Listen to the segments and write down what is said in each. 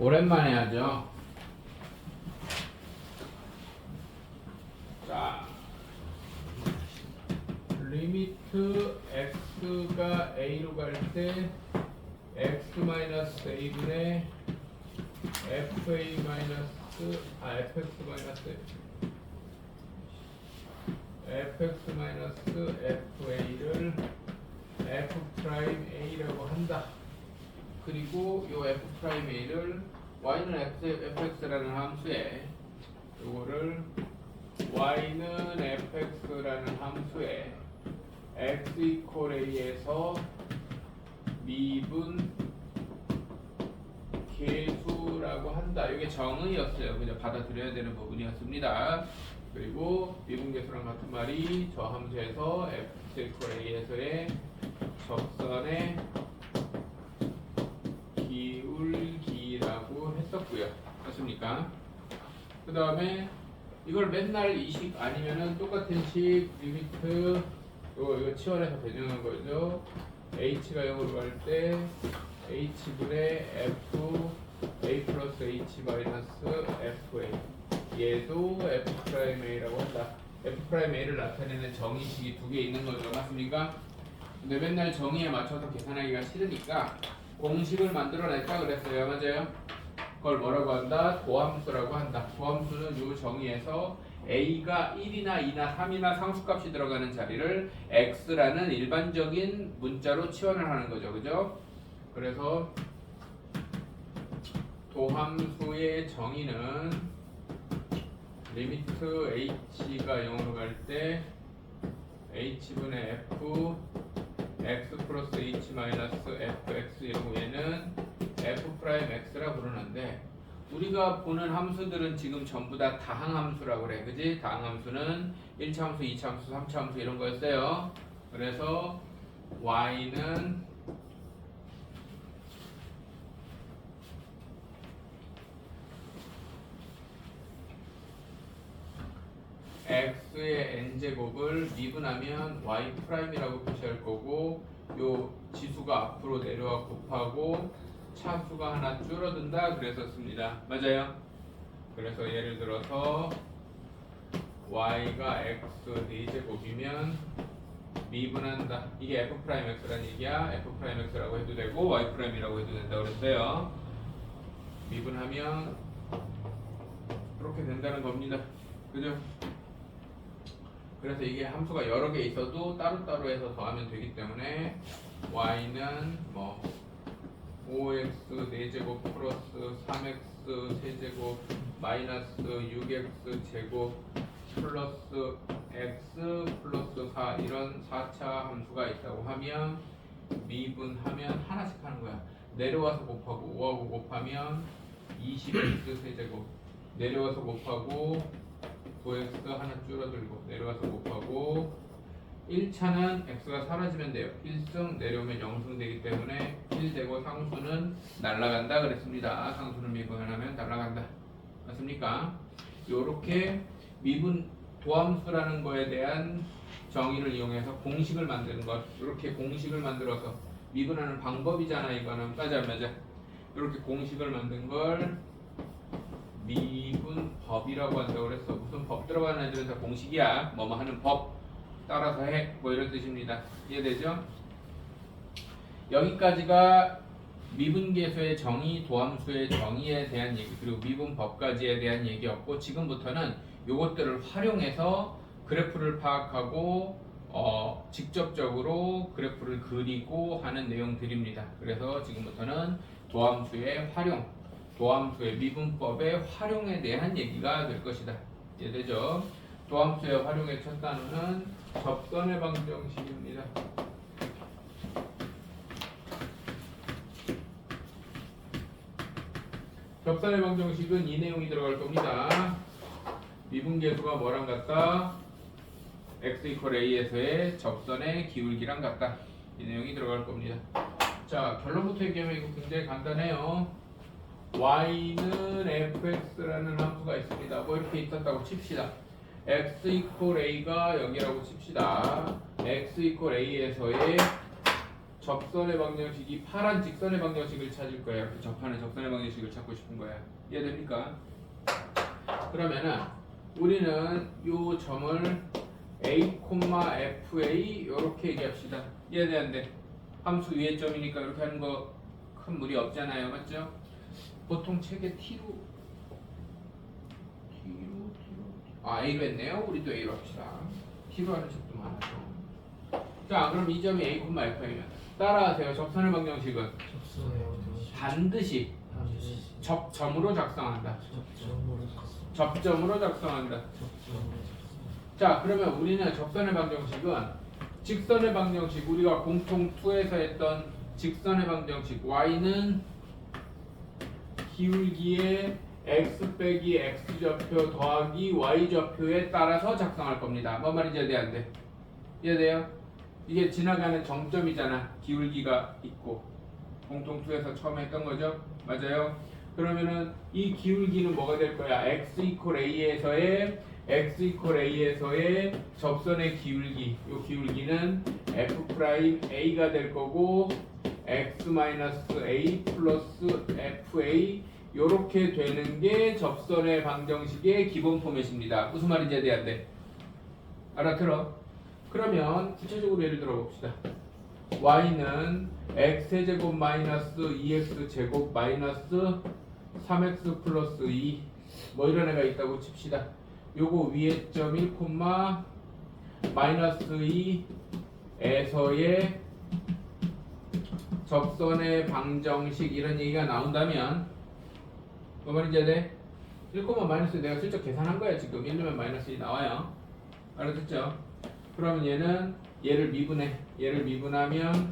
오랜만에 하죠. 자, 리미트 x가 a로 갈 때 x-a분의 fx fa를 f'a라고 한다. 그리고 요 f'a를 y는 fx라는 함수에 요거를 y는 fx라는 함수에 x 이퀄 a에서 미분 계수라고 한다. 이게 정의였어요. 그냥 받아들여야 되는 부분이었습니다. 그리고 미분 계수랑 같은 말이 저 함수에서 x 이퀄 a에서의 접선의 기울기라고 했었고요. 맞습니까? 그 다음에 이걸 맨날 이 식 아니면은 똑같은 식 리미트 이거 치환해서 배정한 거죠. h가 0으로 갈 때 h분의 f a 플러스 h 마이너스 fa 얘도 f'a라고 한다. f'a를 나타내는 정의식이 두 개 있는 거죠. 맞습니까? 근데 맨날 정의에 맞춰서 계산하기가 싫으니까 공식을 만들어냈다 그랬어요. 맞아요? 그걸 뭐라고 한다? 도함수라고 한다. 도함수는 이 정의에서 a가 1이나 2나 3이나 상수값이 들어가는 자리를 x라는 일반적인 문자로 치환을 하는 거죠. 그죠? 그래서 도함수의 정의는 리미트 h가 0으로 갈 때 h분의 f x 플러스 h 마이너스 fx 이러고 얘는 f'x라 부르는데 우리가 보는 함수들은 지금 전부 다 다항함수라고 그래. 그지? 다항함수는 1차 함수, 2차 함수, 3차 함수 이런 거였어요. 그래서 y는 x의 n제곱을 미분하면 y'이라고 표시할 거고 요 지수가 앞으로 내려와 곱하고 차수가 하나 줄어든다 그랬었습니다. 맞아요? 그래서 예를 들어서 y가 x 4제곱이면 미분한다. 이게 f'x라는 얘기야. f'x라고 해도 되고 y'이라고 해도 된다 그랬어요. 미분하면 그렇게 된다는 겁니다. 그죠? 그래서 이게 함수가 여러 개 있어도 따로따로 해서 더하면 되기 때문에 y는 뭐 5x 4제곱 플러스 3x 세제곱 마이너스 6x 제곱 플러스 x 플러스 4 이런 4차 함수가 있다고 하면 미분하면 하나씩 하는 거야. 내려와서 곱하고 5하고 곱하면 20x 세제곱 내려와서 곱하고 9x 하나 줄어들고 내려와서 곱하고 1차는 x가 사라지면 돼요. 1승 내려오면 0승 되기 때문에 1 되고 상수는 날아간다 그랬습니다. 상수는 미분하면 날아간다. 맞습니까? 요렇게 미분 도함수라는 거에 대한 정의를 이용해서 공식을 만드는 것. 이렇게 공식을 만들어서 미분하는 방법이잖아. 이거는 맞아 안 맞아? 이렇게 공식을 만든 걸 미분법이라고 한다고 그랬어. 무슨 법 들어가는 애들은 다 공식이야. 뭐뭐 하는 법 따라서 해. 뭐 이런 뜻입니다. 이해되죠? 여기까지가 미분계수의 정의, 도함수의 정의에 대한 얘기, 그리고 미분법까지에 대한 얘기였고 지금부터는 요것들을 활용해서 그래프를 파악하고 직접적으로 그래프를 그리고 하는 내용들입니다. 그래서 지금부터는 도함수의 활용, 도함수의 미분법의 활용에 대한 얘기가 될 것이다. 이해되죠? 도함수의 활용의 첫 단어는 접선의 방정식입니다. 접선의 방정식은 이 내용이 들어갈 겁니다. 미분계수가 뭐랑 같다? x 이퀄 a에서의 접선의 기울기랑 같다. 이 내용이 들어갈 겁니다. 자, 결론부터 얘기하면 이거 굉장히 간단해요. y는 fx라는 함수가 있습니다. 뭐 이렇게 있었다고 칩시다. x 이퀄 a가 0이라고 칩시다. x 이퀄 a에서의 접선의 방정식이 파란 직선의 방정식을 찾을 거예요. 이렇게 접하는 접선의 방정식을 찾고 싶은 거야. 이해됩니까? 그러면은 우리는 요 점을 a, fa 요렇게 얘기합시다. 이해되는데 함수 위의 점이니까 이렇게 하는 거 큰 무리 없잖아요. 맞죠? 보통 책에 t로 a로 했네요. 우리도 a로 합시다. t로 하는 책도 많아서. 자, 그럼 이 점이 a, fa이면 따라하세요. 접선의 방정식은 반드시 접점으로 작성한다. 접점으로 작성한다. 자, 그러면 우리는 접선의 방정식은 직선의 방정식, 우리가 공통 2에서 했던 직선의 방정식 y는 기울기의 x 빼기 x좌표 더하기 y좌표에 따라서 작성할 겁니다. 뭔 말인지 이해돼? 이해돼요? 이게 지나가는 정점이잖아. 기울기가 있고 공통 2에서 처음에 했던 거죠? 맞아요? 그러면은 이 기울기는 뭐가 될 거야? x A에서의 접선의 기울기, 이 기울기는 f'A가 될 거고 x-A 플러스 fa 요렇게 되는 게 접선의 방정식의 기본 포맷입니다. 무슨 말인지 이해돼야 돼? 알아들어? 그러면 구체적으로 예를 들어 봅시다. y는 x제곱 마이너스 2x제곱 마이너스 3x 플러스 2 뭐 이런 애가 있다고 칩시다. 요거 위에 점 1, 마이너스 2에서의 접선의 방정식 이런 얘기가 나온다면 뭐 말인지 이해돼? 1, 마이너스 내가 슬쩍 계산한 거야. 지금 1 넣으면 마이너스 2 나와요. 알아듣죠? 그러면 얘를 미분하면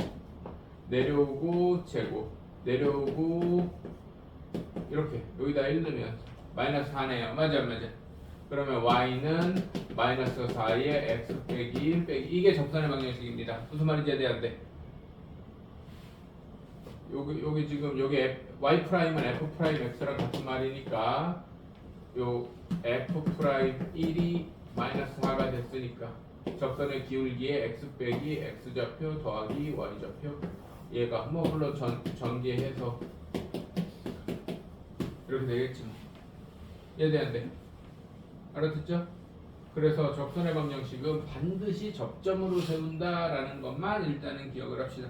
내려오고 제곱 내려오고 이렇게 여기다 1 넣으면 마이너스 4네요. 맞아? 그러면 y는 마이너스 4에 x 빼기 1 빼기 이게 접선의 방정식입니다. 무슨 말인지 이해돼야 돼? 여기 지금 여기 y 프라임은 f 프라임 x랑 같은 말이니까 요 f 프라임 1이 마이너스 4가 됐으니까 접선의 기울기에 x 빼기 x좌표 더하기 y좌표 얘가 뭐 물론 전개해서 이렇게 되겠지 뭐. 이해되는데? 알아듣죠? 그래서 접선의 방정식은 반드시 접점으로 세운다라는 것만 일단은 기억을 합시다.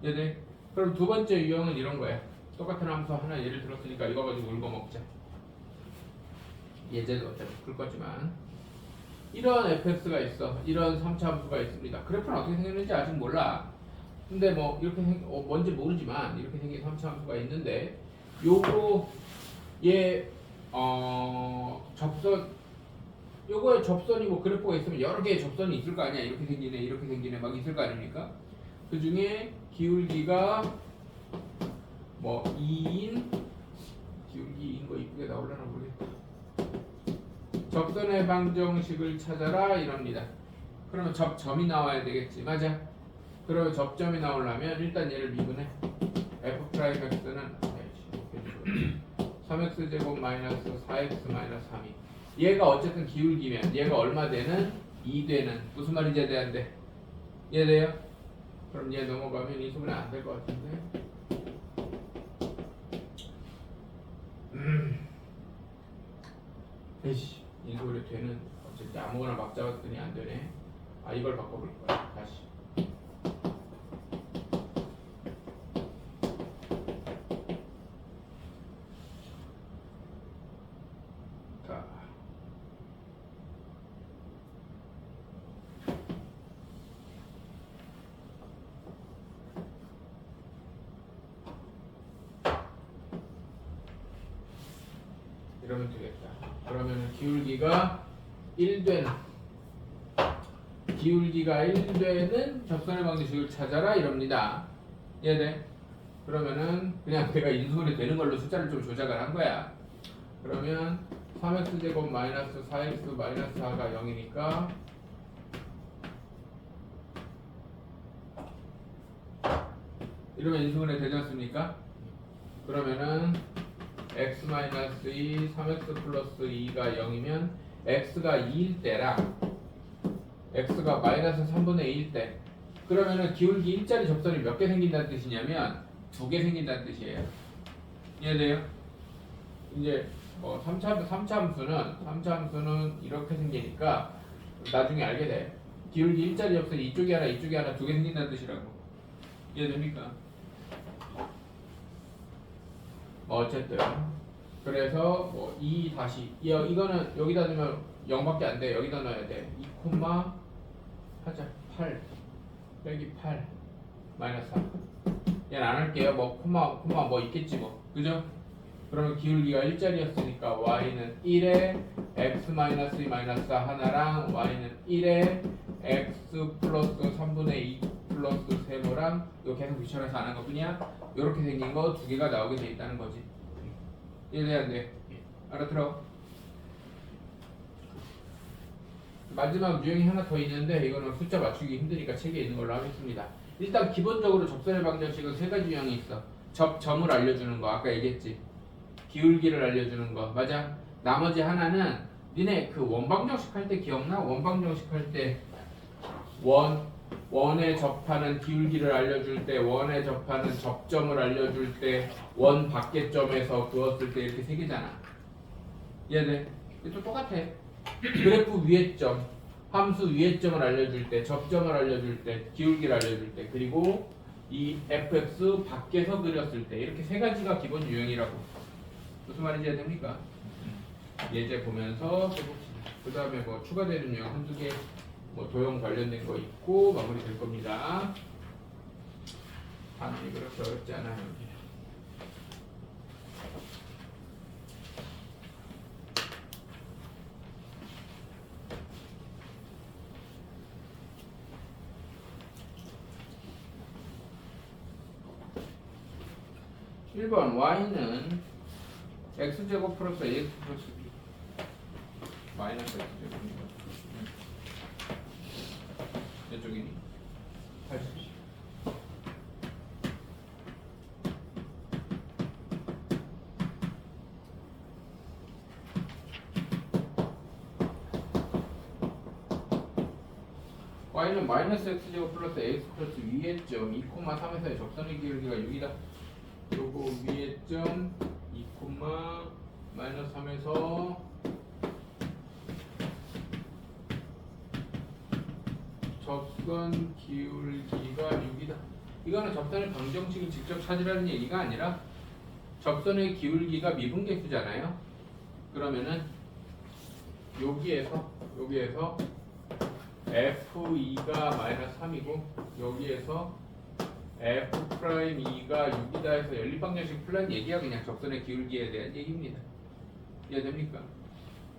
이해돼? 그럼 두 번째 유형은 이런 거야. 똑같은 함수 하나 예를 들었으니까 이거 가지고 울고 먹자. 예제도 어차피 풀 거지만 이런 fx가 있어. 이런 3차 함수가 있습니다. 그래프는 어떻게 생겼는지 아직 몰라. 근데 뭐 이렇게 뭔지 모르지만 이렇게 생긴 3차 함수가 있는데 요거 얘 접선 요거에 접선이 뭐 그래프가 있으면 여러 개의 접선이 있을 거 아니야. 이렇게 생기네 막 있을 거 아닙니까? 그 중에 기울기가 뭐 2인 기울기 2인 거 이쁘게 나오려나 모르겠다. 접선의 방정식을 찾아라 이럽니다. 그러면 접점이 나와야 되겠지. 맞아? 그러면 접점이 나오려면 일단 얘를 미분해. f'x는 3x제곱 마이너스 4x 마이너스 3이 얘가 어쨌든 기울기면 얘가 얼마 되는? 2 되는 무슨 말인지 이해돼야 돼? 이해돼요? 그럼 얘 넘어가면 이 수분이 안 될 것 같은데 에이씨 이 소리 되는 어쨌든 아무거나 막 잡았더니 안 되네. 아 이걸 바꿔볼 거야. 다시 이러면 되겠다. 그러면 기울기가 1되는 접선의 방정식을 찾아라 이럽니다. 이해돼? 그러면은 그냥 내가 인수분해 되는 걸로 숫자를 좀 조작을 한 거야. 그러면 3x제곱 마이너스 4x 마이너스 4가 0이니까 이러면 인수분해 되지 않습니까? 그러면은 x-2 3x 플러스 2가 0이면 x가 2일 때랑 x가 마이너스 3분의 2일 때 그러면은 기울기 일자리 접선이 몇 개 생긴다는 뜻이냐면 2개 생긴다는 뜻이에요. 이해돼요? 이제 3차 함수는 이렇게 생기니까 나중에 알게 돼. 기울기 일자리 접선이 이쪽에 하나 2개 생긴다는 뜻이라고. 이해됩니까? 어쨌든 그래서 2 다시 이거는 여기다 넣으면 0밖에 안 돼. 여기다 넣어야 돼. 2 하자 8 빼기 8 마이너스 4. 얘는 안 할게요. 콤마 있겠지 뭐. 그죠? 그러면 기울기가 일자리였으니까 y는 1에 x 마이너스 2 마이너스 4 하나랑 y는 1에 x 플러스 3분의 2 플러스 세로랑 이거 계속 미천해서 안 한 것뿐이야. 이렇게 생긴 거 2개가 나오게 돼 있다는 거지. 이해돼야 안 돼? 알아들어? 마지막 유형이 하나 더 있는데 이거는 숫자 맞추기 힘드니까 책에 있는 걸로 하겠습니다. 일단 기본적으로 접선의 방정식은 3가지 유형이 있어. 점을 알려주는 거 아까 얘기했지. 기울기를 알려주는 거 맞아. 나머지 하나는 니네 그 원방정식 할 때 기억나? 원방정식 할 때 원에 접하는 기울기를 알려줄 때, 원에 접하는 접점을 알려줄 때, 원 밖의 점에서 그었을 때 이렇게 3개잖아. 이해돼? 이것도 똑같아. 그래프 위의 점, 함수 위의 점을 알려줄 때, 접점을 알려줄 때, 기울기를 알려줄 때, 그리고 이 fx 밖에서 그렸을 때 이렇게 3가지가 기본 유형이라고. 무슨 말인지 이해됩니까? 예제 보면서 해봅시다. 그 다음에 추가되는 유형 한두 개 도형 관련된 거 있고 마무리 될 겁니다. 단원이 그렇게 어렵지 않아요. 여기. (1번) y는 x제곱 플러스 ax 플러스 b 마이너스 x제곱입니다. 이쪽이니? 80. y는 마이너스 x제곱 플러스 ax 플러스 위의 점 2,3에서의 접선의 기울기가 6이다. 요거 위의 점 2, 마이너스 3에서 접선 기울기가 6이다. 이거는 접선의 방정식을 직접 찾으라는 얘기가 아니라 접선의 기울기가 미분계수잖아요. 그러면은 여기에서 f2가 마이너스 3이고 여기에서 f'2가 6이다 해서 연립방정식 풀란 얘기야. 그냥 접선의 기울기에 대한 얘기입니다. 이해됩니까?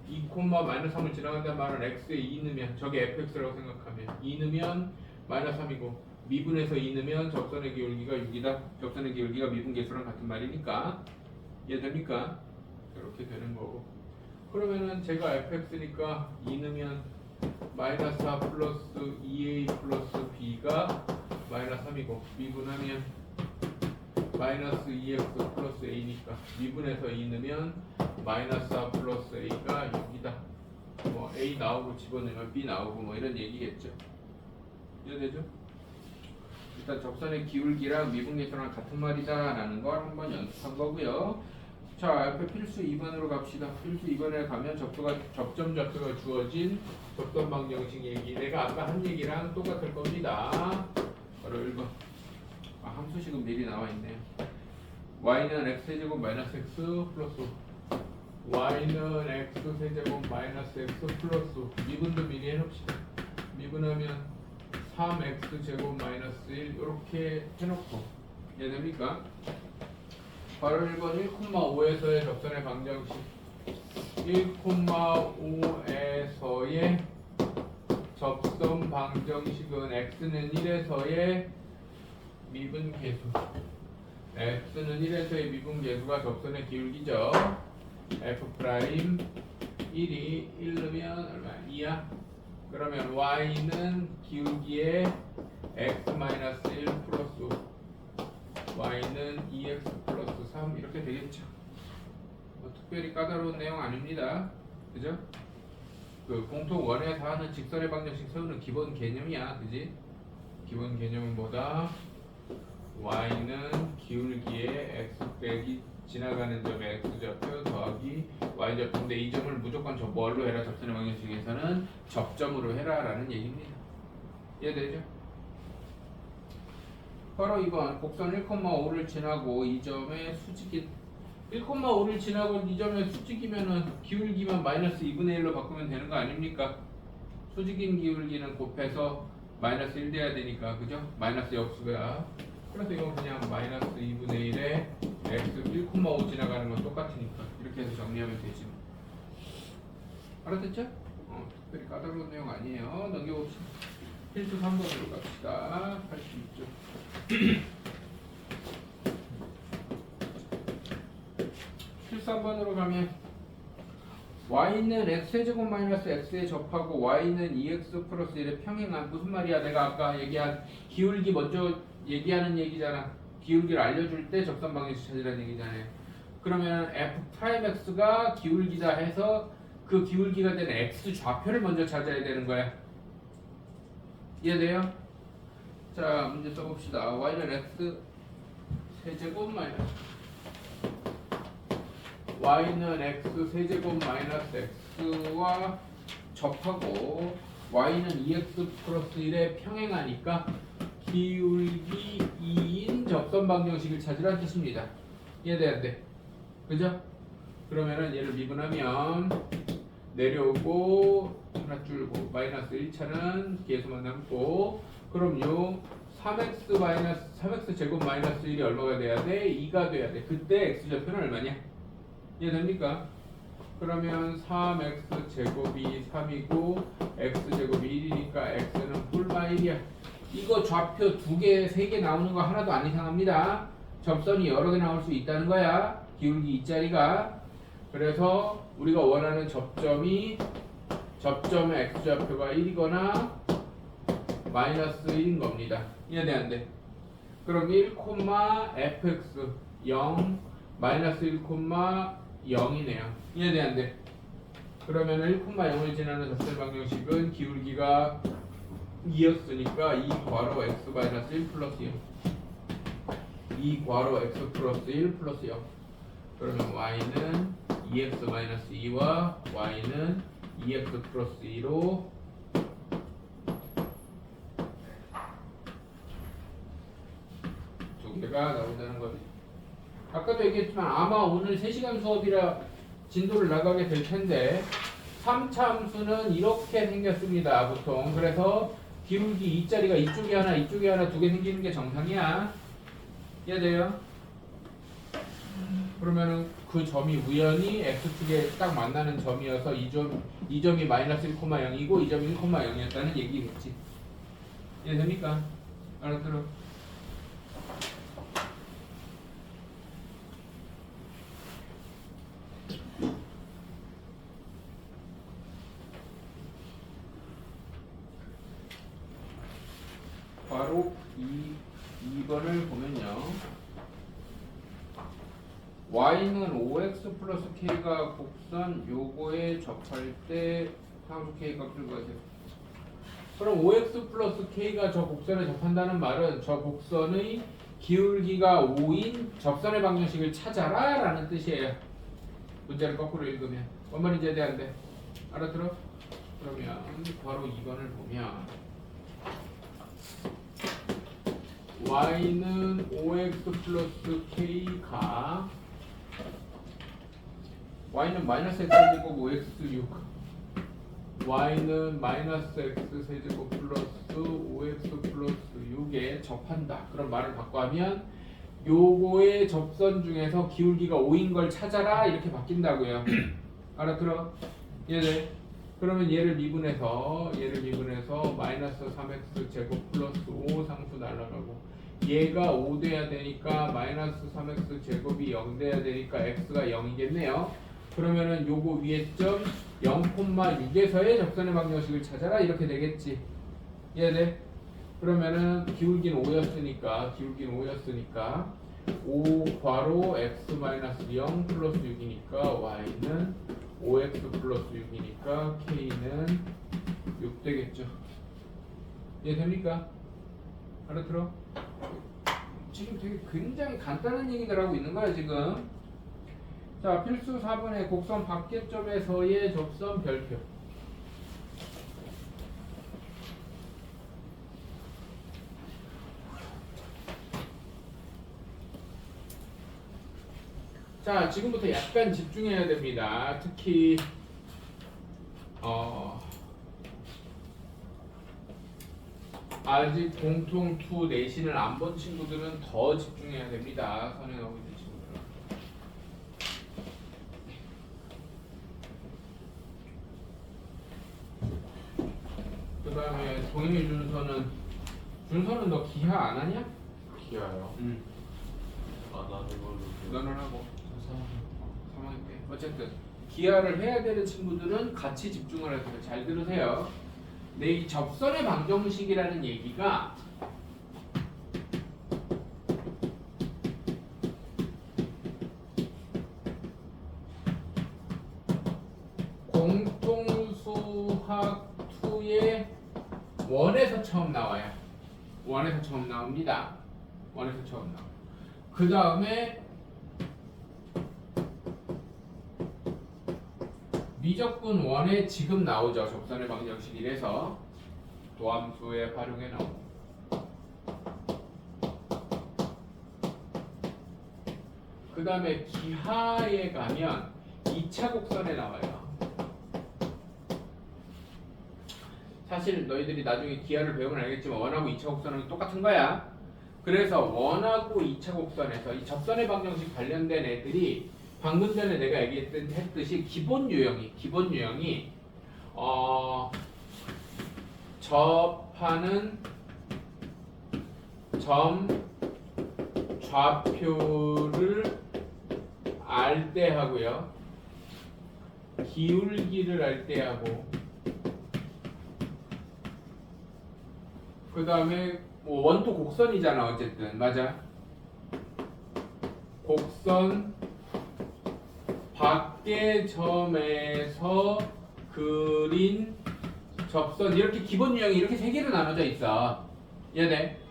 2, 마이너스 3을 지나간다는 말은 x에 2 넣으면 저게 fx라고 생각하면 2 넣으면 마이너스 3이고 미분에서 2 넣으면 접선의 기울기가 6이다. 접선의 기울기가 미분계수랑 같은 말이니까 이해됩니까? 이렇게 되는 거고 그러면은 제가 fx니까 2 넣으면 마이너스 4 플러스 2a 플러스 b가 마이너스 3이고 미분하면 마이너스 2x 플러스 a니까 미분에서 2 넣으면 마이너스 4 플러스 a가 6이다. a 나오고 집어넣으면 b 나오고 이런 얘기겠죠. 이해되죠? 일단 접선의 기울기랑 미분계수랑 같은 말이다 라는 걸 한번 연습한 거고요. 자, 옆에 필수 2번으로 갑시다. 필수 2번에 가면 접점 좌표가 주어진 접선 방정식 얘기 내가 아까 한 얘기랑 똑같을 겁니다. 바로 1번. 함수식은 미리 나와 있네요. y는 x제곱 마이너스 x 플러스 y는 x세제곱 마이너스 x 플러스 미분도 미리 해놓읍시다. 미분하면 3x제곱 마이너스 1 이렇게 해놓고 이해됩니까? 바로 1번 1,5에서의 접선의 방정식 1,5에서의 접선 방정식은 x는 1에서의 미분계수 x는 1에서의 미분계수가 접선의 기울기죠. f' 1이 1 넣으면 얼마야? 2야? 그러면 y는 기울기의 x-1 플러스 y는 2x 플러스 3 이렇게 되겠죠. 특별히 까다로운 내용 아닙니다. 그죠? 그 공통 원에서 하는 직선의 방정식 세우는 기본 개념이야. 그지? 기본 개념은 뭐다? y는 기울기에 x 빼기 지나가는 점의 x좌표 더하기 y좌표인데 이 점을 무조건 뭘로 해라? 접선의 방정식에서는 접점으로 해라 라는 얘기입니다. 이해되죠? 바로 이번 곡선 1,5를 지나고 이 점의 수직이 1,5를 지나고 이 점의 수직이면은 기울기만 마이너스 2분의 1로 바꾸면 되는 거 아닙니까? 수직인 기울기는 곱해서 마이너스 1 돼야 되니까, 그죠? 마이너스 역수야. 그래서 이건 그냥 마이너스 2분의 1에 x 1,5 지나가는 건 똑같으니까 이렇게 해서 정리하면 되지. 알아듣죠? 특별히 까다로운 내용 아니에요. 넘겨봅시다. 필수 3번으로 갑시다. 86쪽. 필수 3번으로 가면 y는 x제곱 마이너스 x에 접하고 y는 2x 플러스 1의 평행한, 무슨 말이야? 내가 아까 얘기한 기울기 먼저 얘기하는 얘기잖아. 기울기를 알려줄 때 접선 방정식 찾으라는 얘기잖아요. 그러면 f'x가 기울기다 해서 그 기울기가 되는 x 좌표를 먼저 찾아야 되는 거야. 이해돼요? 자, 문제 써봅시다. y는 x 세제곱 마이너스 y는 x 세제곱 마이너스 x와 접하고 y는 2x 플러스 1에 평행하니까 기울기 2인 접선 방정식을 찾으라는 뜻입니다. 이해돼야 안 돼? 그죠? 그러면은 얘를 미분하면 내려오고 하나 줄고 마이너스 1차는 계수만 남고, 그럼 요 3x 제곱 마이너스 1이 얼마가 돼야 돼? 2가 돼야 돼. 그때 x좌표는 얼마냐? 이해됩니까? 그러면 3x 제곱이 3이고 x제곱이 1이니까 x는 뿔마 1이야. 이거 좌표 2개, 3개 나오는 거 하나도 안 이상합니다. 접선이 여러 개 나올 수 있다는 거야. 기울기 2짜리가. 그래서 우리가 원하는 접점의 x좌표가 1이거나 마이너스 1인 겁니다. 이해돼 안 돼? 그럼 1, fx 0 마이너스 1, 0이네요. 이해돼 안 돼? 그러면 1,0을 지나는 접선 방정식은 기울기가 2였으니까 2 괄호 x 마이너스 1 플러스 0, 2 괄호 x 플러스 1 플러스 0. 그러면 y는 2x 마이너스 2와 y는 2x 플러스 2로 두 개가 나온다는 거죠. 아까도 얘기했지만 아마 오늘 3시간 수업이라 진도를 나가게 될 텐데 3차 함수는 이렇게 생겼습니다. 보통. 그래서 기울기 2짜리가 이쪽에 하나 이쪽에 하나 두 개 생기는 게 정상이야. 이해돼요? 그러면은 그 점이 우연히 x축에 딱 만나는 점이어서 이 점이 마이너스 1,0이고 이 점이 1,0이었다는 얘기겠지. 이해됩니까? 알아들어? 바로 2번을 보면요. y는 5x 플러스 k가 곡선 요거에 접할 때 상수 k 값을 구하세요. 그럼 5x 플러스 k가 저 곡선에 접한다는 말은 저 곡선의 기울기가 5인 접선의 방정식을 찾아라 라는 뜻이에요. 문제를 거꾸로 읽으면 뭔 말인지 이해돼 안 돼? 알아들어? 그러면 바로 2번을 보면 y는 5x 플러스 k가 y는 마이너스 x 제곱 5x 6 y는 마이너스 x 세제곱 플러스 5x 플러스 6에 접한다. 그런 말을 바꿔 하면 요거의 접선 중에서 기울기가 5인 걸 찾아라 이렇게 바뀐다고요. 알아들어? 얘네 그러면 얘를 미분해서 마이너스 3x 제곱 플러스 5 상수 날라가고 얘가 5 돼야 되니까 마이너스 3x 제곱이 0 돼야 되니까 x가 0이겠네요. 그러면은 요거 위에 점 0,6에서의 접선의 방정식을 찾아라 이렇게 되겠지. 이해돼? 그러면은 기울기는 5였으니까 5 괄호 x 마이너스 0 플러스 6이니까 y는 5x 플러스 6이니까 k는 6 되겠죠. 이해됩니까? 알아들어? 지금 되게 굉장히 간단한 얘기들 하고 있는 거야 지금. 자, 필수 4번의 곡선 밖에점에서의 접선 별표. 자, 지금부터 약간 집중해야 됩니다. 특히 아직 공통 2 내신을 안 본 친구들은 더 집중해야 됩니다. 선행하고 있는 친구들은. 그 다음에 동의미 준서는 너 기하 안 하냐? 기아요? 응. 아, 나 이걸로. 너는 하고 3학년 때. 어쨌든 기하를 해야 되는 친구들은 같이 집중을 해서 잘 들으세요. 근데 이 접선의 방정식이라는 얘기가 공통수학 2의 원에서 처음 나와요. 원에서 처음 나옵니다. 원에서 처음 나와요. 그 다음에 미적분 1에 지금 나오죠. 접선의 방정식 이래서 도함수에 활용해 나오고. 그 다음에 기하에 가면 2차 곡선에 나와요. 사실 너희들이 나중에 기하를 배우면 알겠지만 1하고 2차 곡선은 똑같은 거야. 그래서 1하고 2차 곡선에서 이 접선의 방정식 관련된 애들이 방금 전에 내가 얘기했듯이 기본 유형이 접하는 점 좌표를 알 때 하고요. 기울기를 알 때 하고 그 다음에 뭐 원토 곡선이잖아. 어쨌든 맞아. 곡선 밖의 점에서 그린 접선 이렇게 기본 유형이 이렇게 세 개로 나눠져 있어. 이해돼?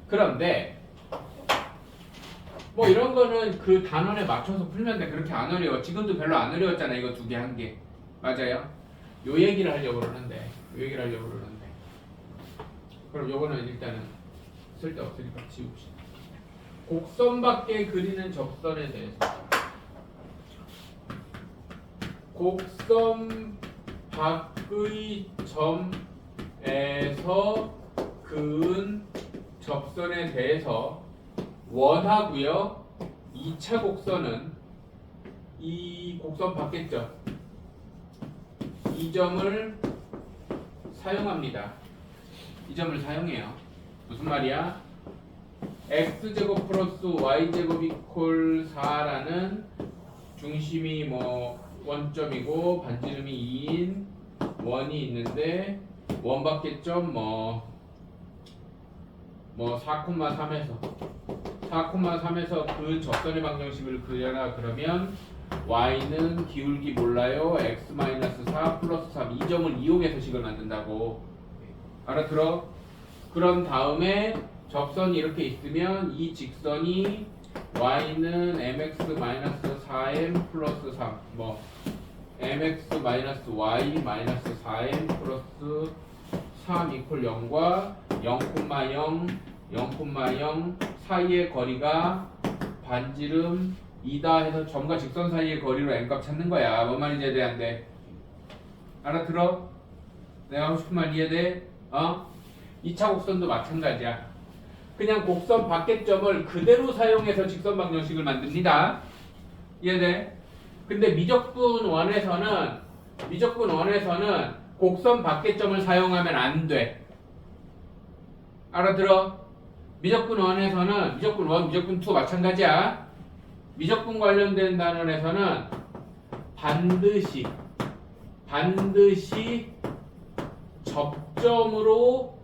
그런데 뭐 이런 거는 그 단원에 맞춰서 풀면 돼. 그렇게 안 어려워. 지금도 별로 안 어려웠잖아. 이거 두 개 한 개. 맞아요? 요 얘기를 하려고 그러는데. 그럼 요거는 일단은 쓸데없으니까 지웁시다. 곡선 밖에 그리는 접선에 대해서. 곡선 밖의 점에서 그은 접선에 대해서 원하고요. 2차 곡선은 이 곡선 밖의 점, 이 점을 사용합니다. 이 점을 사용해요. 무슨 말이야? x제곱 플러스 y제곱 이퀄 4라는 중심이 뭐 원점이고 반지름이 2인 원이 있는데 원 밖의 점 뭐 4,3에서 그 접선의 방정식을 그려라. 그러면 y는 기울기 몰라요. x-4 플러스 3 이 점을 이용해서 식을 만든다고. 알아들어? 그런 다음에 접선이 이렇게 있으면 이 직선이 y는 mx-4m 플러스 3 mx-y 4m 플러스 3 이퀄 0과 0,0 0,0 사이의 거리가 반지름 2다 해서 점과 직선 사이의 거리로 n값 찾는 거야. 뭔 말인지 이해돼 안 돼? 알아들어? 내가 하고 싶은 말 이해돼? 2차 곡선도 마찬가지야. 그냥 곡선 밖의 점을 그대로 사용해서 직선 방정식을 만듭니다. 이해돼? 근데 미적분 1에서는 곡선 밖의 점을 사용하면 안 돼. 알아들어? 미적분 1에서는 미적분 1, 미적분 2 마찬가지야. 미적분 관련된 단원에서는 반드시 접점으로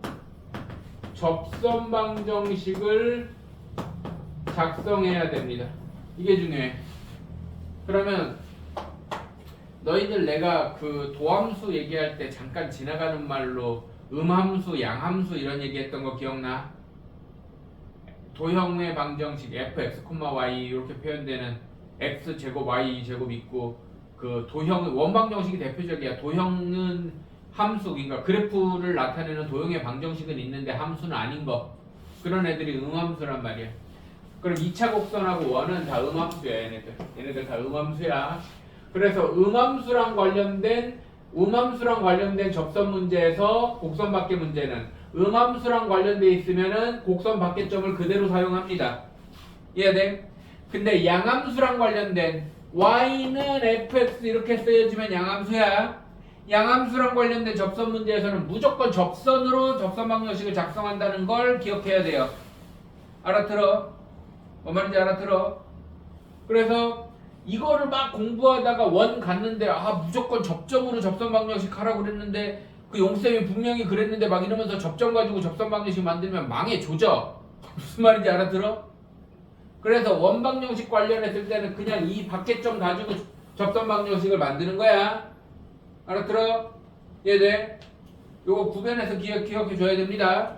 접선 방정식을 작성해야 됩니다. 이게 중요해. 그러면 너희들 내가 그 도함수 얘기할 때 잠깐 지나가는 말로 음함수, 양함수 이런 얘기했던 거 기억나? 도형의 방정식 fx, y 이렇게 표현되는 x 제곱 y 제곱 있고 그 도형 원방정식이 대표적이야. 도형은 함수, 그러니까 그래프를 나타내는 도형의 방정식은 있는데 함수는 아닌 거. 그런 애들이 음함수란 말이야. 그럼 2차 곡선하고 원은 다 음함수야, 얘네들 다 음함수야. 그래서 음함수랑 관련된 접선 문제에서 곡선 밖의 문제는 음함수랑 관련돼 있으면은 곡선 밖의 점을 그대로 사용합니다. 이해돼? 근데 양함수랑 관련된 y는 fx 이렇게 쓰여지면 양함수야. 양함수랑 관련된 접선 문제에서는 무조건 접선으로 접선 방정식을 작성한다는 걸 기억해야 돼요. 알아들어? 뭔 말인지 알아들어? 그래서 이거를 막 공부하다가 원 갔는데 무조건 접점으로 접선 방정식 하라고 그랬는데 그 용쌤이 분명히 그랬는데 막 이러면서 접점 가지고 접선 방정식 만들면 망해 조져. 무슨 말인지 알아들어? 그래서 원 방정식 관련했을 때는 그냥 이 밖의 점 가지고 접선 방정식을 만드는 거야. 알아들어? 이해돼? 요거 구변해서 기억해 줘야 됩니다.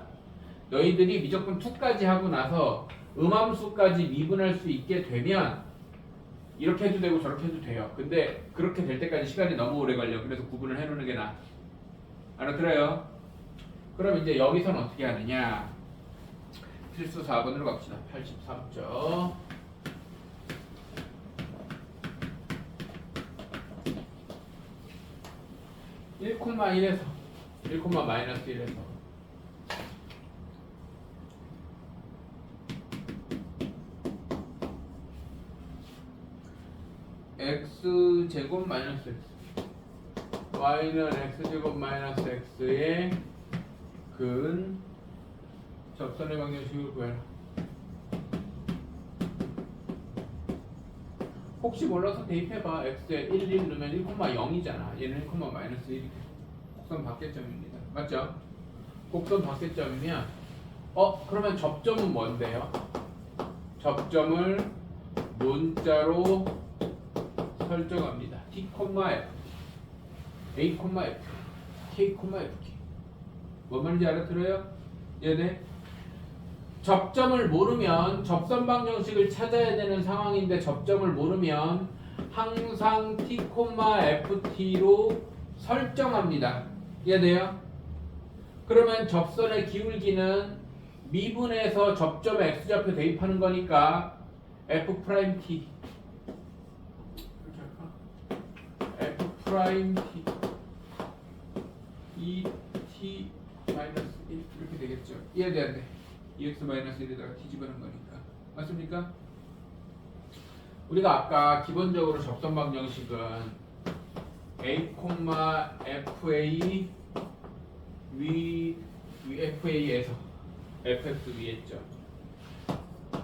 너희들이 무조건 2까지 하고 나서 음함수까지 미분할 수 있게 되면 이렇게 해도 되고 저렇게 해도 돼요. 근데 그렇게 될 때까지 시간이 너무 오래 걸려. 그래서 구분을 해놓는 게 나아. 알아들어요? 그럼 이제 여기서는 어떻게 하느냐? 필수 4번으로 갑시다. 83쪽. 1,1에서 1,-1에서 x제곱 마이너스 x y는 x제곱 마이너스 x의 근 접선의 방정식을 구해라. 혹시 몰라서 대입해봐. x에 1, 1 넣으면 1,0이잖아. 얘는 1,-1 곡선 밖의점입니다. 맞죠? 곡선 밖의점이면 그러면 접점은 뭔데요? 접점을 문자로 설정합니다. t, f, a, f, k, f. 뭔 말인지 알아들어요? 얘네 접점을 모르면 접선 방정식을 찾아야 되는 상황인데 접점을 모르면 항상 t, ft로 설정합니다. 이해돼요? 그러면 접선의 기울기는 미분해서 접점에 x좌표 대입하는 거니까 f 프라임 t f 프라임 t 2t 마이너스 1 이렇게 되겠죠. 이해돼 안 돼? 2x 마이너스 1에다가 t 집어넣은 거니까. 맞습니까? 우리가 아까 기본적으로 접선 방정식은 a, fa fa에서 fx 위에 점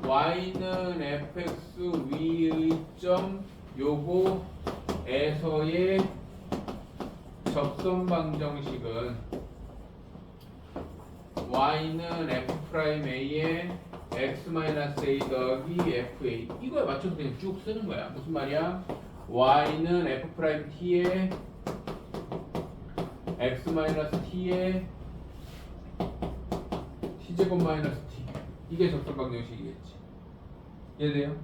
y는 fx 위의 점 요거에서의 접선 방정식은 y는 f'a에 x-a 더하기 fa 이거에 맞춰서 그냥 쭉 쓰는 거야. 무슨 말이야? y는 f't에 x-t에 t제곱 마이너스 t 이게 접선 방정식이겠지. 이해돼요?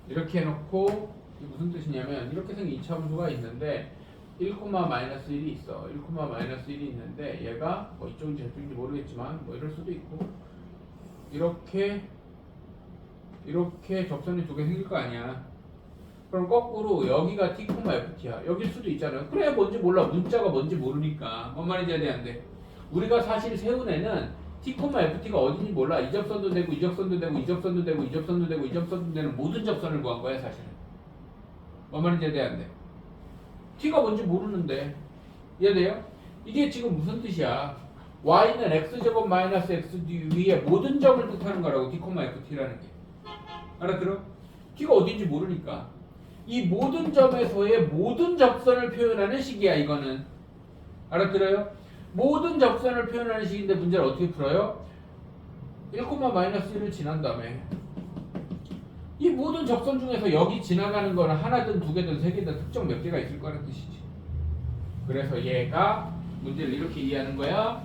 이렇게 해놓고 이게 무슨 뜻이냐면 이렇게 생긴 2차 함수가 있는데 1,-1이 있어. 1,-1이 있는데 얘가 뭐 이쪽인지 저쪽인지 모르겠지만 뭐 이럴 수도 있고 이렇게 접선이 두 개 생길 거 아니야. 그럼 거꾸로 여기가 t, ft야. 여길 수도 있잖아요. 그래 뭔지 몰라. 문자가 뭔지 모르니까. 뭔 말인지 해야 돼 안 돼? 우리가 사실 세운 애는 t, ft가 어딘지 몰라. 이 접선도 되고 이 접선도 되고 이 접선도 되고 이 접선도 되고 이 접선도 되는 모든 접선을 구한 거야 사실은. 뭔 말인지 해야 돼 안 돼? t가 뭔지 모르는데. 이해돼요? 이게 지금 무슨 뜻이야? y는 x제곱 마이너스 x 위에 모든 점을 뜻하는 거라고 t, ft라는 게. 알아들어? t가 어딘지 모르니까. 이 모든 점에서의 모든 접선을 표현하는 식이야 이거는. 알아들어요? 모든 접선을 표현하는 식인데 문제를 어떻게 풀어요? 1,-1을 지난 다음에 이 모든 접선 중에서 여기 지나가는 거는 하나든 두 개든 세 개든 특정 몇 개가 있을 거라는 뜻이지. 그래서 얘가 문제를 이렇게 이해하는 거야.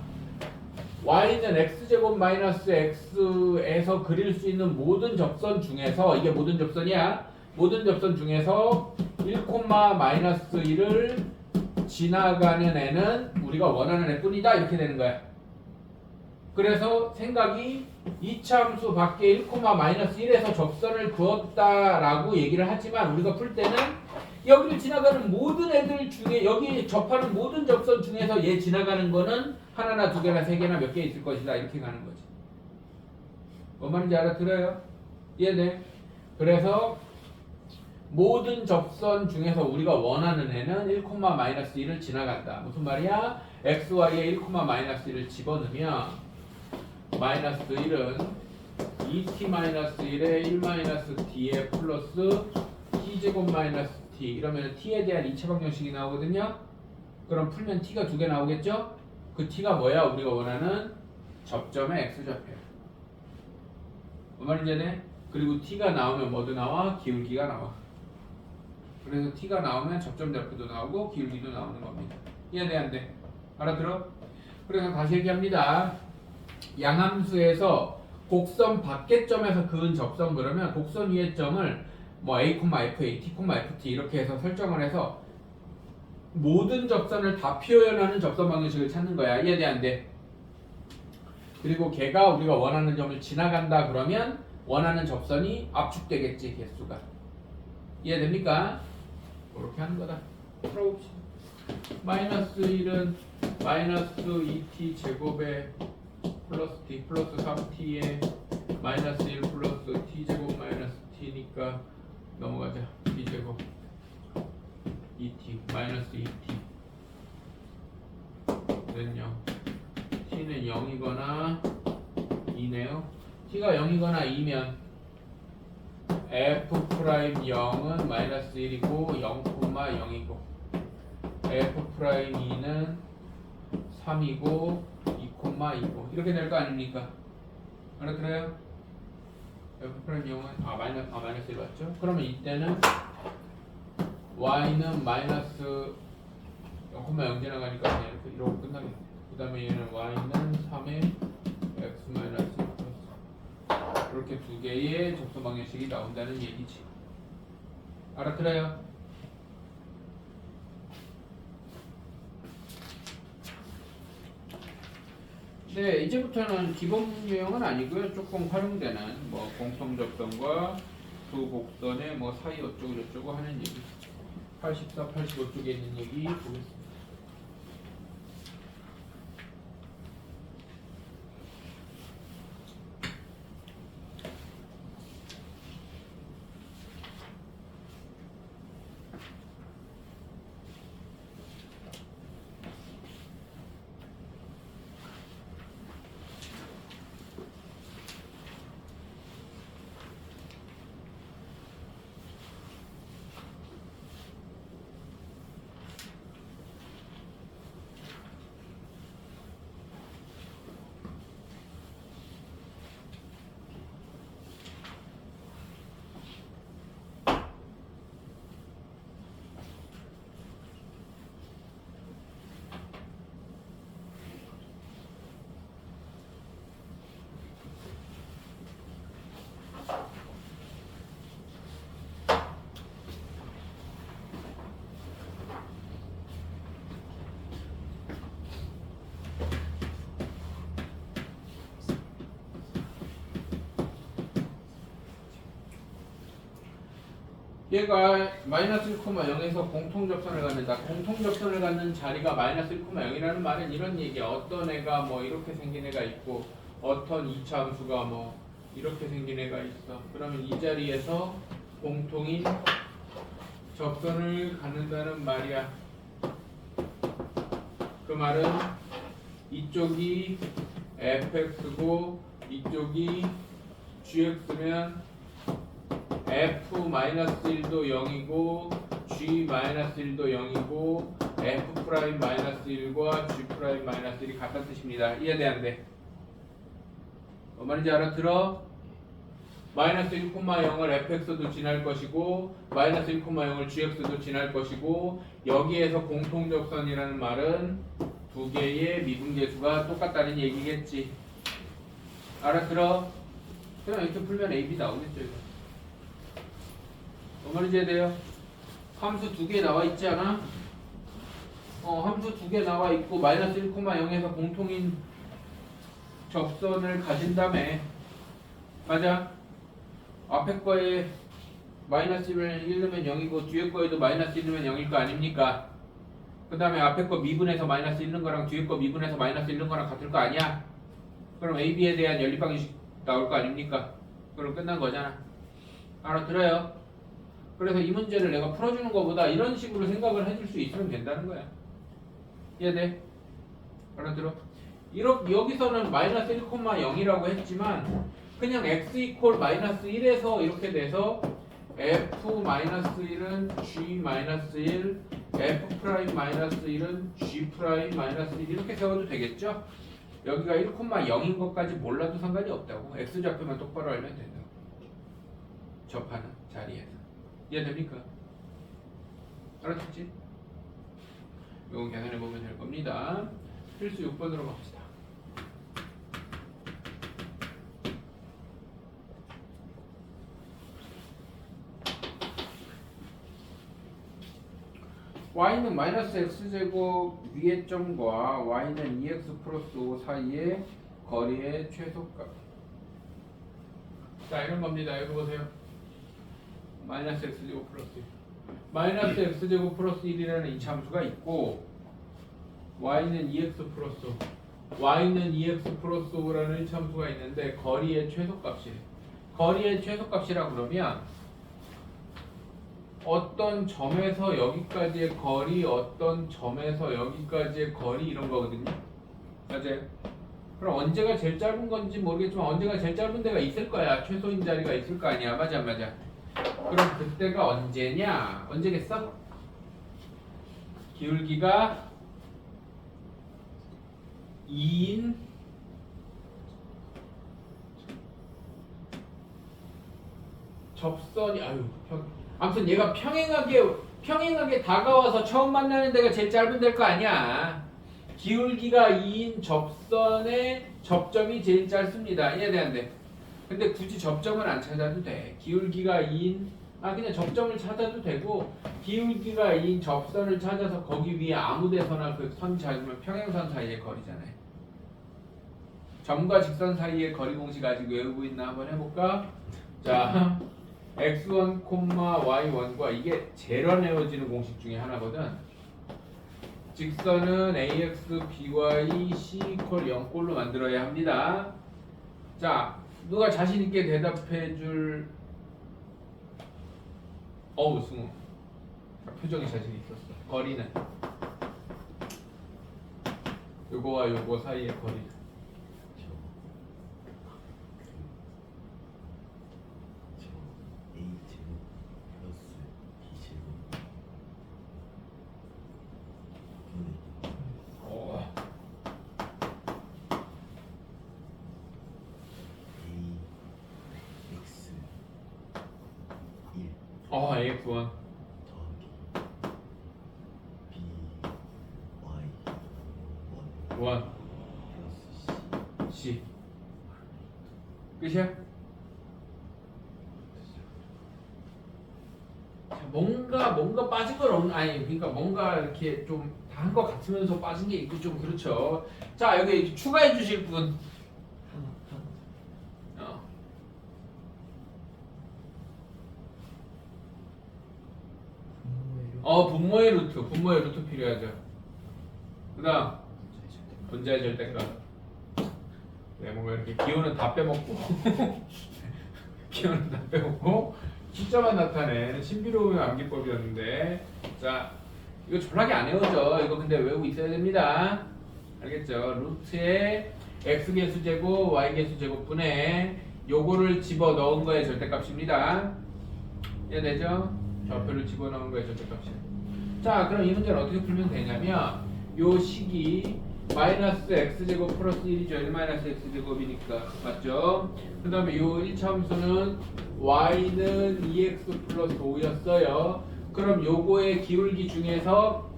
y는 x제곱 마이너스 x에서 그릴 수 있는 모든 접선 중에서 이게 모든 접선이야. 모든 접선 중에서 1, 마이너스 1을 지나가는 애는 우리가 원하는 애뿐이다 이렇게 되는 거야. 그래서 생각이 이차함수 밖에 1, 마이너스 1에서 접선을 그었다라고 얘기를 하지만 우리가 풀 때는 여기를 지나가는 모든 애들 중에 여기 접하는 모든 접선 중에서 얘 지나가는 거는 하나나 두 개나 세 개나 몇 개 있을 것이다 이렇게 가는 거지. 뭔 말인지 알아들어요? 이해돼? 그래서 모든 접선 중에서 우리가 원하는 애는 1, 마이너스 1을 지나간다. 무슨 말이야? xy에 1, 마이너스 1을 집어넣으면 마이너스 1은 2t 마이너스 1에 1 마이너스 t에 플러스 t제곱 마이너스 t 이러면 t에 대한 2차 방정식이 나오거든요. 그럼 풀면 t가 두 개 나오겠죠? 그 t가 뭐야? 우리가 원하는 접점의 x좌표야. 뭔 말인지 아네? 그리고 t가 나오면 뭐도 나와? 기울기가 나와. 그래서 t가 나오면 접점 좌표도 나오고 기울기도 나오는 겁니다. 이해돼 안 돼? 알아들어? 그래서 다시 얘기합니다. 양함수에서 곡선 밖의 점에서 그은 접선 그러면 곡선 위의 점을 뭐 a, fa, t, ft 이렇게 해서 설정을 해서 모든 접선을 다 표현하는 접선 방정식을 찾는 거야. 이해돼 안 돼? 그리고 걔가 우리가 원하는 점을 지나간다 그러면 원하는 접선이 압축되겠지 개수가. 이해됩니까? 그렇게 하는 거다. 풀어봅시다. 마이너스 1은 마이너스 2t 제곱에 플러스 t 플러스 3t에 마이너스 1 플러스 t 제곱 마이너스 t니까 넘어가자. t 제곱 2t 마이너스 2t 는 0 t는 0이거나 2네요. t가 0이거나 2면 f 프라임 0은 마이너스 1이고 0,0이고 f 프라임 2는 3이고 2,2고 이렇게 될 거 아닙니까? 알아들어요? f 프라임 0은 마이너스 1 맞죠? 그러면 이때는 y는 마이너스 0,0 지나가니까 그냥 이렇게 이러고 끝나겠네. 그 다음에 얘는 y는 3에 x 마이너스 1 이렇게 두 개의 접선 방정식이 나온다는 얘기지. 알아들어요? 네, 이제부터는 기본 유형은 아니고요. 조금 활용되는 뭐 공통 접선과 두 곡선의 뭐 사이 어쩌고 저쩌고 하는 얘기. 84, 85 쪽에 있는 얘기 보겠습니다. 얘가 마이너스 1,0에서 공통접선을 갖는다. 공통접선을 갖는 자리가 마이너스 1,0이라는 말은 이런 얘기야. 어떤 애가 뭐 이렇게 생긴 애가 있고 어떤 이차 함수가 뭐 이렇게 생긴 애가 있어. 그러면 이 자리에서 공통인 접선을 갖는다는 말이야. 그 말은 이쪽이 fx고 이쪽이 gx면 f-1도 0이고 g-1도 0이고 f'-1과 g'-1이 같다는 뜻입니다. 이해돼 안 돼? 뭔 말인지 알아들어? 마이너스 1,0을 fx도 지날 것이고 마이너스 1,0을 gx도 지날 것이고 여기에서 공통접선이라는 말은 두 개의 미분계수가 똑같다는 얘기겠지. 알아들어? 그냥 이렇게 풀면 AB 나오겠죠 이거. 뭔 말인지 이해돼요? 함수 두 개 나와 있지 않아? 함수 두 개 나와 있고 마이너스 1,0에서 공통인 접선을 가진다며. 맞아? 앞에 거에 마이너스 1을 넣으면 0이고 뒤에 거에도 마이너스 1 넣으면 0일 거 아닙니까? 그 다음에 앞에 거 미분해서 마이너스 1 넣은 거랑 뒤에 거 미분해서 마이너스 1 넣은 거랑 같을 거 아니야? 그럼 AB에 대한 연립방정식 나올 거 아닙니까? 그럼 끝난 거잖아. 알아들어요? 그래서 이 문제를 내가 풀어주는 것보다 이런 식으로 생각을 해줄 수 있으면 된다는 거야. 이해돼? 알아들어? 여기서는 마이너스 1,0이라고 했지만 그냥 x 이퀄 마이너스 1에서 이렇게 돼서 f 마이너스 1은 g 마이너스 1 f 프라임 마이너스 1은 g 프라임 마이너스 1 이렇게 세워도 되겠죠? 여기가 1,0인 것까지 몰라도 상관이 없다고. x 좌표만 똑바로 알면 된다고. 접하는 자리에서. 이해됩니까? 알아듣지? 이거 계산해 보면 될 겁니다. 필수 6번으로 갑시다. y는 마이너스 x제곱 위의 점과 y는 2x 플러스 5 사이의 거리의 최소값. 자, 이런 겁니다. 여기 보세요. 마이너스 x제곱 플러스 1. 마이너스 x제곱 플러스 1이라는 이차함수가 있고 y는 2x 플러스 5. y는 2x 플러스 5라는 이차함수가 있는데 거리의 최소값이에요. 거리의 최소값이라 그러면 어떤 점에서 여기까지의 거리, 어떤 점에서 여기까지의 거리 이런 거거든요. 맞아요? 그럼 언제가 제일 짧은 건지 모르겠지만 언제가 제일 짧은 데가 있을 거야. 최소인 자리가 있을 거 아니야. 맞아, 맞아. 그럼 그때가 언제냐? 언제겠어? 기울기가 2인 접선이 아무튼 얘가 평행하게 다가와서 처음 만나는 데가 제일 짧은 데일 거 아니야. 기울기가 2인 접선의 접점이 제일 짧습니다. 이해되는데. 근데 굳이 접점은 안 찾아도 돼. 기울기가 2인 그냥 접점을 찾아도 되고 기울기가 2인 접선을 찾아서 거기 위에 아무 데서나 그 선 잡으면 평행선 사이의 거리잖아요. 점과 직선 사이의 거리 공식 아직 외우고 있나 한번 해볼까? 자, x1, y1과 이게 제일 외워지는 공식 중에 하나거든. 직선은 ax, by, c 이퀄 0꼴로 만들어야 합니다. 자, 누가 자신 있게 대답해 줄 승우. 표정이 자신 있었어. 거리는 요거와 요거 사이의 거리. AX1 1 C 끝이야? 자, 뭔가 빠진 건 그러니까 뭔가 이렇게 좀 다 한 것 같으면서 빠진 게 있고 좀 그렇죠. 자, 여기 추가해 주실 분. 분모의 루트 필요하죠. 그 다음 분자의 절대값. 뭔가 이렇게 기호는 다 빼먹고 기호는 다 빼먹고 숫자만 나타낸 신비로운 암기법이었는데, 자, 이거 졸라게 안 외워져. 이거 근데 외우고 있어야 됩니다. 알겠죠? 루트에 x개수 제곱 y개수 제곱분에 요거를 집어넣은 거의 절대값입니다. 이해되죠? 좌표를 집어넣은 거의 절대값이에요. 자, 그럼 이 문제를 어떻게 풀면 되냐면 요 식이 마이너스 x제곱 플러스 1이죠. 1 마이너스 x제곱이니까. 맞죠? 그 다음에 요 1차 함수는 y는 2x 플러스 5였어요. 그럼 요거의 기울기 중에서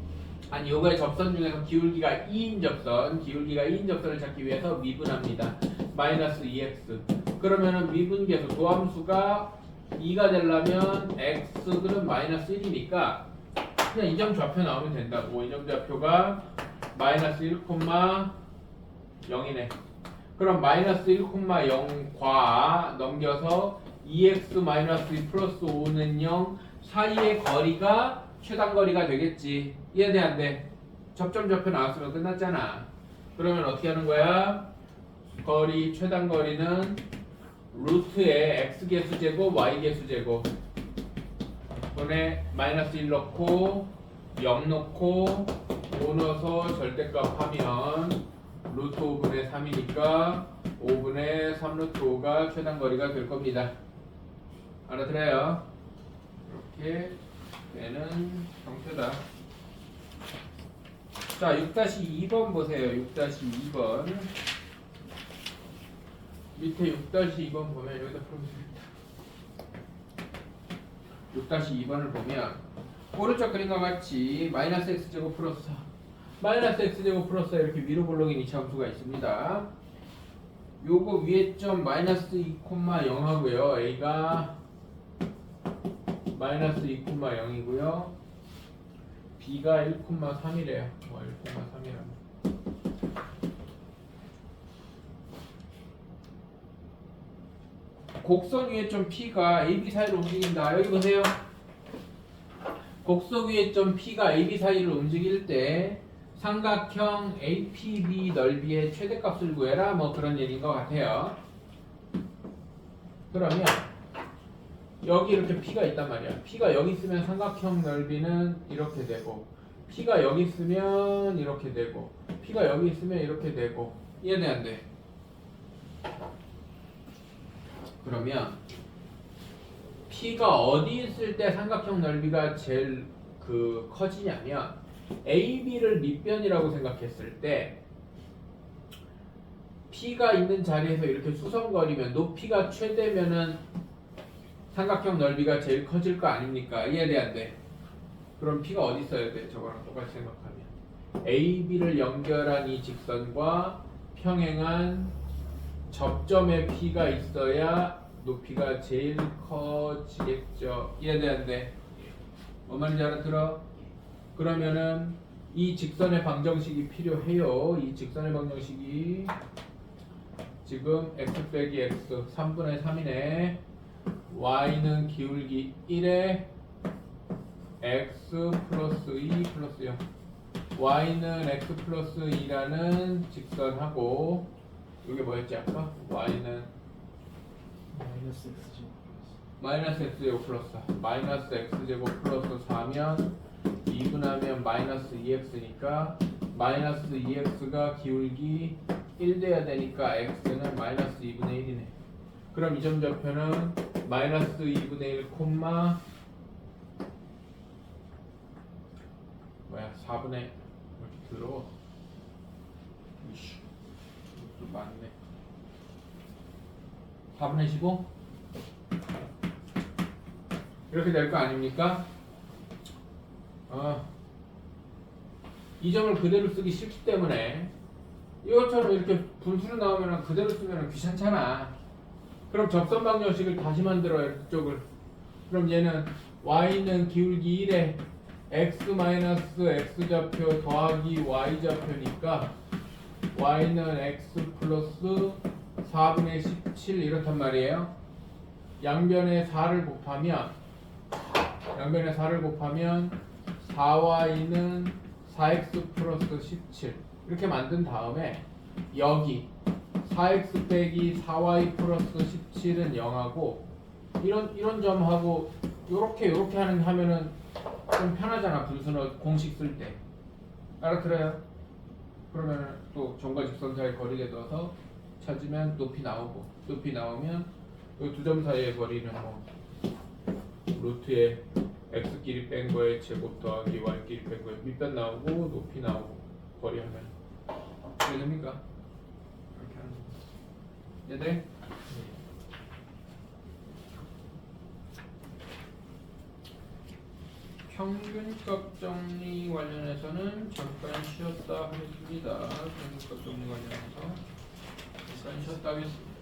아니 요거의 접선 중에서 기울기가 2인 접선, 기울기가 2인 접선을 찾기 위해서 미분합니다. 마이너스 2x. 그러면은 미분계수 도함수가 2가 되려면 x는 마이너스 1이니까 그냥 이 점 좌표 나오면 된다고. 이 점 좌표가 마이너스 1,0이네. 그럼 마이너스 1,0과 넘겨서 2x 마이너스 2 플러스 5는 0 사이의 거리가 최단거리가 되겠지. 이해돼 안 돼? 접점 좌표 나왔으면 끝났잖아. 그러면 어떻게 하는 거야? 거리 최단거리는 루트에 x계수 제곱 y계수 제곱 분에 마이너스 1 넣고 0 넣고 5 넣어서 절대값 하면 루트 5분의 3이니까 5분의 3 루트 5가 최단거리가 될 겁니다. 알아들어요? 이렇게 얘는 형태다. 자, 6-2번 보세요. 6-2번 밑에 6-2번 보면 여기다 풀어주세요. 6-2번을 보면 오른쪽 그림과 같이 마이너스 x제곱 플러스 4 마이너스 x제곱 플러스 4 이렇게 위로 볼록인 이차함수가 있습니다. 요거 위에 점 마이너스 2,0 하고요. a가 마이너스 2,0이고요. b가 1,3이래요. 1,3이라면 곡선 위에 점 P가 AB 사이로 움직인다. 여기 보세요. 곡선 위에 점 P가 AB 사이를 움직일 때 삼각형 APB 넓이의 최대값을 구해라. 뭐 그런 얘기인 것 같아요. 그러면 여기 이렇게 P가 있단 말이야. P가 여기 있으면 삼각형 넓이는 이렇게 되고 P가 여기 있으면 이렇게 되고 P가 여기 있으면 이렇게 되고 이해돼 안 돼? 그러면 P가 어디 있을 때 삼각형 넓이가 제일 커지냐면 AB를 밑변이라고 생각했을 때 P가 있는 자리에서 이렇게 수성거리면 높이가 최대면은 삼각형 넓이가 제일 커질 거 아닙니까? 이해돼 안 돼? 그럼 P가 어디 있어야 돼? 저거랑 똑같이 생각하면 AB를 연결한 이 직선과 평행한 접점에 P가 있어야 높이가 제일 커지겠죠. 이해돼 안 돼? 뭔 말인지 알아들어? 그러면은 이 직선의 방정식이 필요해요. 이 직선의 방정식이 지금 x 빼기 x 3분의 3이네. y는 기울기 1에 x 플러스 2 플러스 0 y는 x 플러스 2라는 직선하고 이게 뭐였지 아까? y는 마이너스 x제곱 마이너스 x제곱 플러스 4 마이너스 x제곱 플러스 4면 2분하면 마이너스 2x니까 마이너스 2x가 기울기 1 돼야 되니까 x는 마이너스 2분의 1이네. 그럼 이 점 좌표는 마이너스 2분의 1 콤마 뭐야 4분의 왜 이렇게 더러워 이씨 이것도 많네 4분의 15 이렇게 될 거 아닙니까? 이 점을 그대로 쓰기 싫기 때문에 이것처럼 이렇게 분수로 나오면 그대로 쓰면 귀찮잖아. 그럼 접선 방정식을 다시 만들어요. 이쪽을. 그럼 얘는 y는 기울기 1에 x x좌표 더하기 y좌표니까 y는 x 플러스 4분의 17 이렇단 말이에요. 양변에 4를 곱하면 4y는 4x 플러스 17 이렇게 만든 다음에 여기 4x 빼기 4y 플러스 17은 0하고 이런 점하고 요렇게 하면은 좀 편하잖아. 분수는 공식 쓸 때. 알아들어요? 그러면 또 점과 직선 사이의 거리를 넣어서 찾으면 높이 나오고 높이 나오면 이 두 점 사이의 거리는 뭐 루트에 x끼리 뺀 거에 제곱 더하기 y끼리 뺀 거에 밑변 나오고 높이 나오고 거리 하면 이해 됩니까? 이렇게 하는 거. 이해돼? 평균값 정리 관련해서는 잠깐 쉬었다 하겠습니다. 평균값 정리 관련해서 잠깐 쉬었다 하겠습니다.